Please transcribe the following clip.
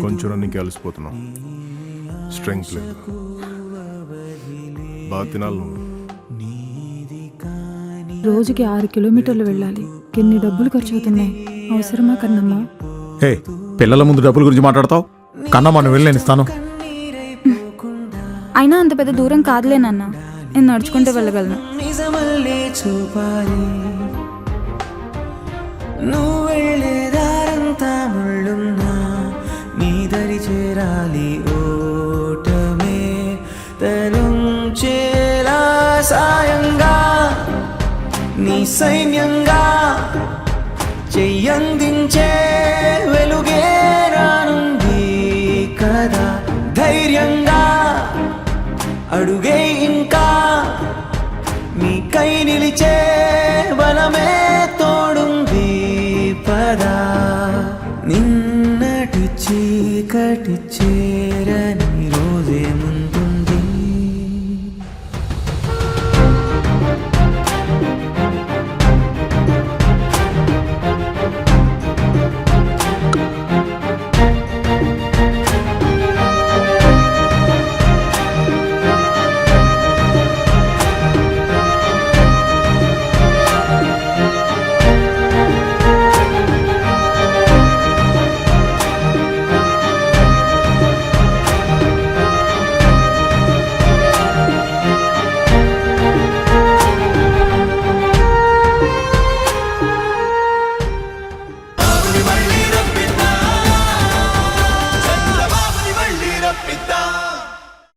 కొంచెం రన్నింగ్కి అలసిపోతున్నాం, స్ట్రెంగ్త్ లేదు. బాగా తినాలి నువ్వు. రోజుకి 6 కిలోమీటర్లు వెళ్ళాలి. ఎన్ని డబ్బులు ఖర్చు అవుతున్నాయి. అవసరమా కన్నమ్మ? హే, పిల్లల ముందు డబ్బుల గురించి మాట్లాడతావు? కన్నమ్మ నువ్వు వెళ్ళి నేను ఇస్తాను. అయినా అంత పెద్ద దూరం కాదులేనన్న, నేను నడుచుకుంటూ వెళ్ళగలను. నువ్వెళ్ళేదారంతా ముళ్ళున్నా నీ దరి చేరాలి. ఓటమే తరుంచేలా సాయంగా నీ సైన్యంగా చెయ్యందించే వెలుగే రానుంది కదా. ధైర్యంగా అడుగే ఇంకా నీకై నిలిచే